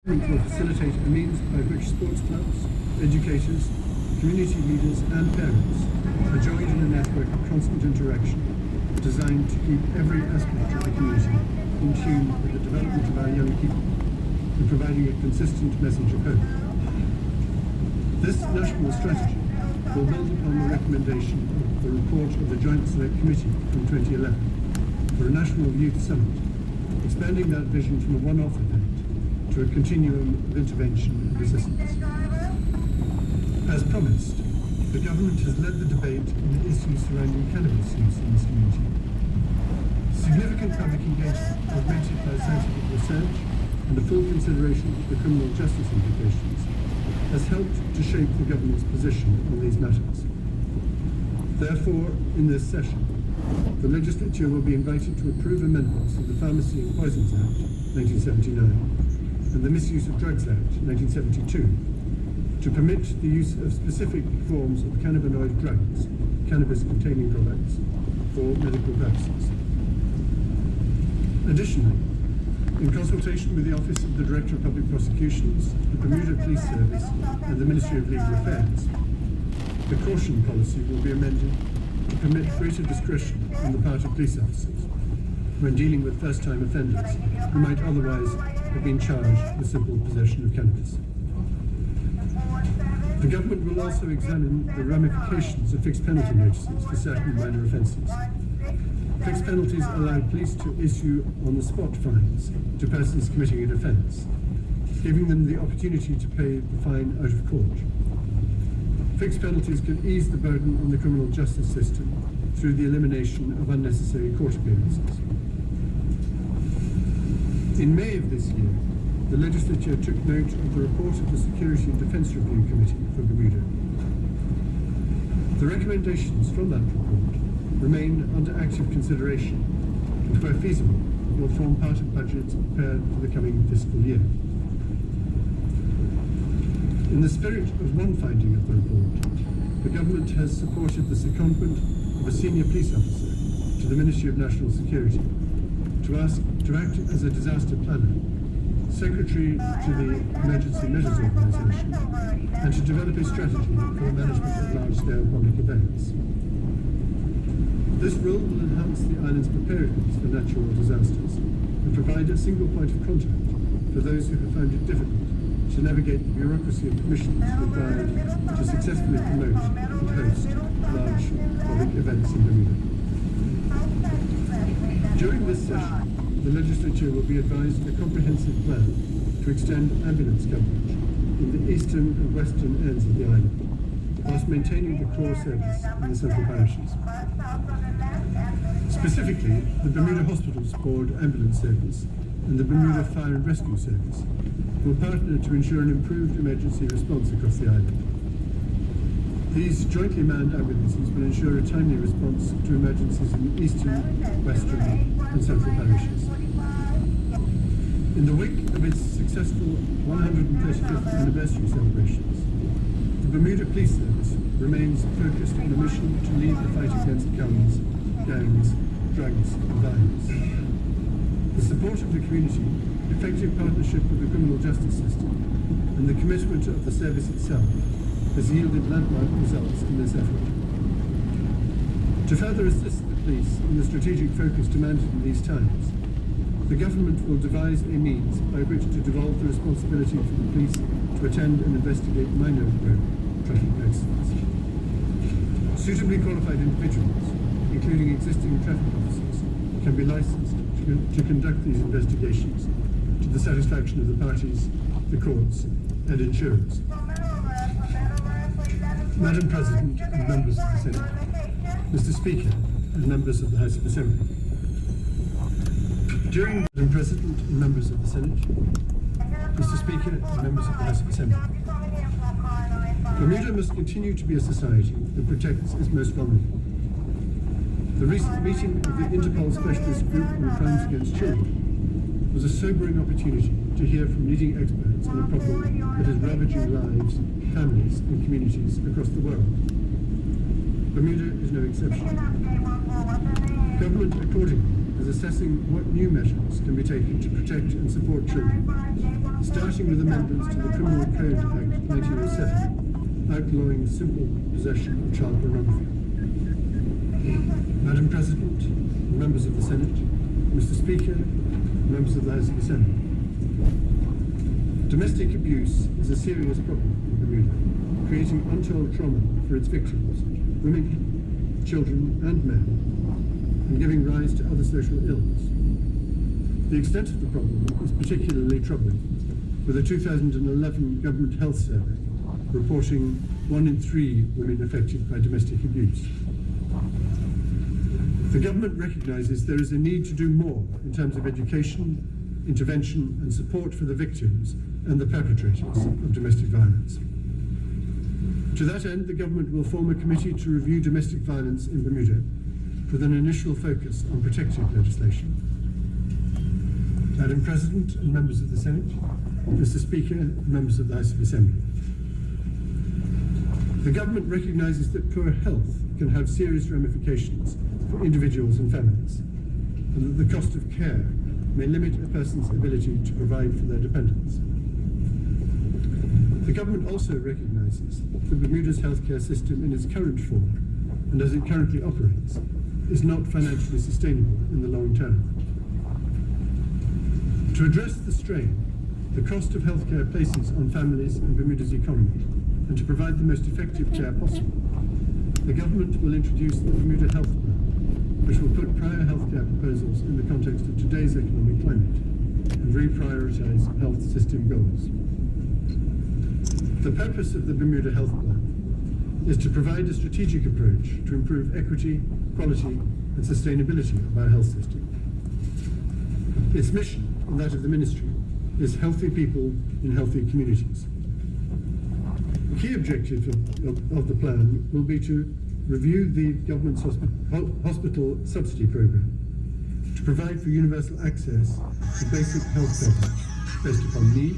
will facilitate a means by which sports clubs, educators, community leaders and parents are joined in a network of constant interaction designed to keep every aspect of the community in tune with the development of our young people and providing a consistent message of hope. This national strategy will build upon the recommendation of the report of the Joint Select Committee from 2011 for a National Youth Summit, expanding that vision from a one-off event to a continuum of intervention and assistance. As promised, the government has led the debate on the issues surrounding cannabis use in this community. Significant public engagement, augmented by scientific research and the full consideration of the criminal justice implications, has helped to shape the government's position on these matters. Therefore, in this session, the legislature will be invited to approve amendments to the Pharmacy and Poisons Act, 1979, and the Misuse of Drugs Act, 1972, to permit the use of specific forms of cannabinoid drugs, cannabis-containing products, for medical purposes. Additionally, in consultation with the Office of the Director of Public Prosecutions, the Bermuda Police Service, and the Ministry of Legal Affairs, the caution policy will be amended to permit greater discretion on the part of police officers when dealing with first-time offenders who might otherwise have been charged with simple possession of cannabis. The government will also examine the ramifications of fixed penalty notices for certain minor offences. Fixed penalties allow police to issue on-the-spot fines to persons committing an offence, giving them the opportunity to pay the fine out of court. Fixed penalties can ease the burden on the criminal justice system through the elimination of unnecessary court appearances. In May of this year, the legislature took note of the report of the Security and Defence Review Committee for Bermuda. The recommendations from that report remain under active consideration and, where feasible, will form part of budgets prepared for the coming fiscal year. In the spirit of one finding of the report, the government has supported the secondment of a senior police officer to the Ministry of National Security to act as a disaster planner, secretary to the Emergency Measures Organisation, and to develop a strategy for the management of large-scale public events. This role will enhance the island's preparedness for natural disasters and provide a single point of contact for those who have found it difficult to navigate the bureaucracy of permissions required to successfully promote and host large public events in Bermuda. During this session, the legislature will be advised of a comprehensive plan to extend ambulance coverage in the eastern and western ends of the island, whilst maintaining the core service in the central parishes. Specifically, the Bermuda Hospitals Board Ambulance Service and the Bermuda Fire and Rescue Service will partner to ensure an improved emergency response across the island. These jointly manned ambulances will ensure a timely response to emergencies in the eastern, western and central parishes. In the wake of its successful 135th anniversary celebrations, the Bermuda Police Service remains focused on a mission to lead the fight against guns, gangs, drugs and violence. The support of the community, effective partnership with the criminal justice system, and the commitment of the service itself has yielded landmark results in this effort. To further assist the police in the strategic focus demanded in these times, the government will devise a means by which to devolve the responsibility for the police to attend and investigate minor road traffic accidents. Suitably qualified individuals, including existing traffic officers, can be licensed to conduct these investigations to the satisfaction of the parties, the courts, and insurers. Madam President and members of the Senate, Mr. Speaker and members of the House of Assembly. Madam President and members of the Senate, Mr. Speaker and members of the House of Assembly. Bermuda must continue to be a society that protects its most vulnerable. The recent meeting of the Interpol Specialist Group on Crimes Against Children was a sobering opportunity to hear from leading experts on a problem that is ravaging lives, families and communities across the world. Bermuda is no exception. Government accordingly has is assessing what new measures can be taken to protect and support children, starting with amendments to the Criminal Code Act 1907, outlawing simple possession of child pornography. Madam President, members of the Senate, Mr. Speaker, members of the House of Assembly. Domestic abuse is a serious problem in Bermuda, creating untold trauma for its victims, women, children and men, and giving rise to other social ills. The extent of the problem is particularly troubling, with a 2011 Government Health Survey reporting 1 in 3 women affected by domestic abuse. The government recognises there is a need to do more in terms of education, intervention and support for the victims and the perpetrators of domestic violence. To that end, the government will form a committee to review domestic violence in Bermuda with an initial focus on protective legislation. Madam President and members of the Senate, Mr. Speaker and members of the House of Assembly. The government recognises that poor health can have serious ramifications for individuals and families, and that the cost of care may limit a person's ability to provide for their dependents. The government also recognises that Bermuda's healthcare system in its current form, and as it currently operates, is not financially sustainable in the long term. To address the strain the cost of healthcare places on families and Bermuda's economy, and to provide the most effective care possible, the government will introduce the Bermuda Health Plan, which will put prior healthcare proposals in the context of today's economic climate and reprioritise health system goals. The purpose of the Bermuda Health Plan is to provide a strategic approach to improve equity, quality and sustainability of our health system. Its mission, and that of the Ministry, is healthy people in healthy communities. The key objective of the plan will be to review the government's hospital subsidy programme to provide for universal access to basic health coverage based upon need,